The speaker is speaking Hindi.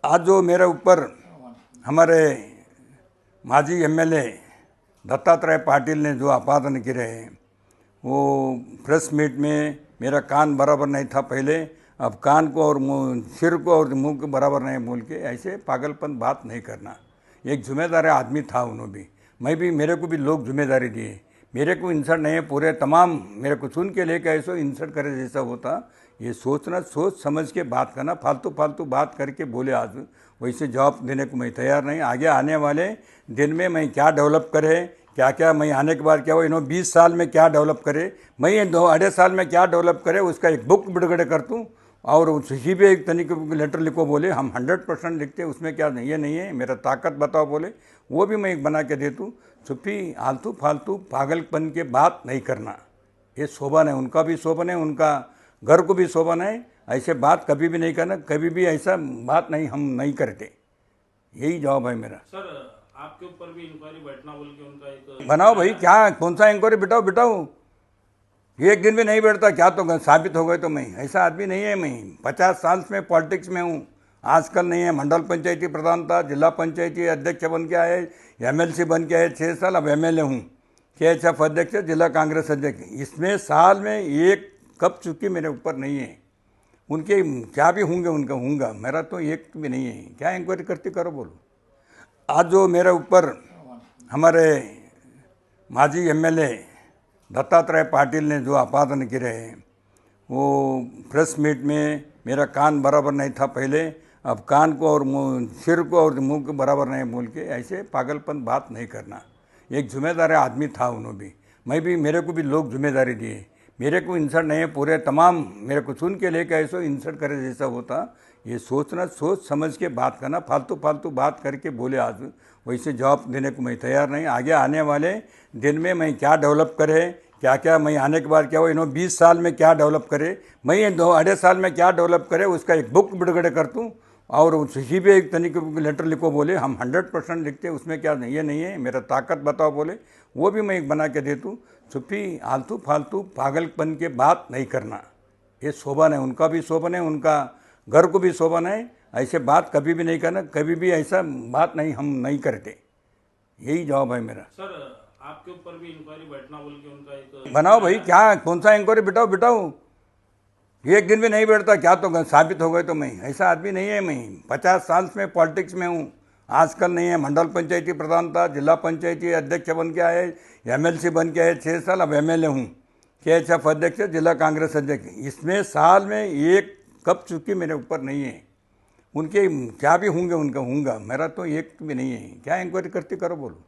आज जो मेरे ऊपर हमारे माजी एमएलए दत्तात्रेय पाटिल ने जो आपादन करे हैं, वो प्रेस मीट में मेरा कान बराबर नहीं था पहले, अब कान को और सिर को और मुंह को बराबर नहीं बोल के ऐसे पागलपन बात नहीं करना। एक जिम्मेदार आदमी था उन्होंने भी, मैं भी, मेरे को भी लोग जिम्मेदारी दिए। मेरे को इंसल्ट नहीं है, पूरे तमाम मेरे को सुन के लेके ऐसे इंसल्ट करे जैसा होता। ये सोचना, सोच समझ के बात करना। फालतू फालतू बात करके बोले आज वैसे जवाब देने को मैं तैयार नहीं। आगे आने वाले दिन में मैं क्या डेवलप करे, क्या क्या मैं आने के बाद क्या हो, इन्होंने 20 साल में क्या डेवलप करे, मैं ये 2-2.5 साल में क्या डेवलप करे, उसका एक बुक बिड़गड़े कर दूँ और उसी पे एक तनिक लेटर लिखो बोले हम 100% लिखते, उसमें क्या नहीं, ये नहीं है मेरा ताकत बताओ बोले, वो भी मैं एक बना के दे दूँ। चुप्पी आलतू फालतू पागलपन के बात नहीं करना, ये शोभन है, उनका भी शोभन है, उनका घर को भी शोभन है। ऐसे बात कभी भी नहीं करना, कभी भी ऐसा बात नहीं, हम नहीं करते। यही जवाब है मेरा। सर आपके ऊपर भी इंक्वायरी बैठना बोल के उनका एक बनाओ भाई, क्या कौन सा इंक्वायरी बिठाओ बिठाओ, एक दिन भी नहीं बैठता क्या तो साबित हो गए तो मैं ऐसा आदमी नहीं है। मैं 50 साल में पॉलिटिक्स में हूँ, आजकल नहीं है। मंडल पंचायती प्रधान था, जिला पंचायती अध्यक्ष बन के आए, एमएलसी बन के आए 6 साल, अब एमएलए हूँ, केएचएफ अध्यक्ष, जिला कांग्रेस अध्यक्ष। इसमें साल में एक कब चुकी मेरे ऊपर नहीं है। उनके क्या भी होंगे उनका होंगे, मेरा तो एक भी नहीं है। क्या इंक्वायरी करती करो बोलो। आज जो मेरे ऊपर हमारे माजी एमएलए दत्तात्रेय पाटिल ने जो आपादन करे हैं, वो प्रेस मीट में मेरा कान बराबर नहीं था पहले, अब कान को और सिर को और मुंह को बराबर नहीं बोल के ऐसे पागलपन बात नहीं करना। एक जिम्मेदार आदमी था उन्होंने भी, मैं भी, मेरे को भी लोग जिम्मेदारी दिए। मेरे को इंसल्ट नहीं है, पूरे तमाम मेरे को सुन के लेके ऐसे इंसल्ट करे जैसा होता। ये सोचना, सोच समझ के बात करना। फालतू फालतू बात करके बोले आज वैसे जवाब देने को मैं तैयार नहीं। आगे आने वाले दिन में मैं क्या डेवलप करे, क्या क्या मैं आने के बाद क्या हो, इन्होंने 20 साल में क्या डेवलप करे, मैं ये 2-2.5 साल में क्या डेवलप करे, उसका एक बुक बिड़गड़े कर दूँ और उसी पे एक तनिक लेटर लिखो बोले हम 100% लिखते, उसमें क्या नहीं, ये नहीं है मेरा ताकत बताओ बोले, वो भी मैं एक बना के दे दूँ। चुप्पी आलतू फालतू पागलपन के बात नहीं करना, ये शोभन है, उनका भी शोभन है, उनका घर को भी शोभन है। ऐसे बात कभी भी नहीं करना, कभी भी ऐसा बात नहीं, हम नहीं करते। यही जवाब है मेरा। सर आपके ऊपर भी इंक्वायरी बैठना बोल के उनका एक बनाओ भाई, क्या कौन सा इंक्वायरी बिठाओ बिठाओ, एक दिन भी नहीं बैठता क्या तो साबित हो गए तो मैं ऐसा आदमी नहीं है। मैं 50 साल में पॉलिटिक्स में हूँ, आजकल नहीं है। मंडल पंचायती प्रधान था, जिला पंचायती अध्यक्ष बन के आए, एमएलसी बन के आए 6 साल, अब एमएलए हूँ, केएचएफ अध्यक्ष, जिला कांग्रेस अध्यक्ष। इसमें साल में एक कब चुकी मेरे ऊपर नहीं है। उनके क्या भी होंगे उनका होंगे, मेरा तो एक भी नहीं है। क्या इंक्वायरी करती करो बोलो।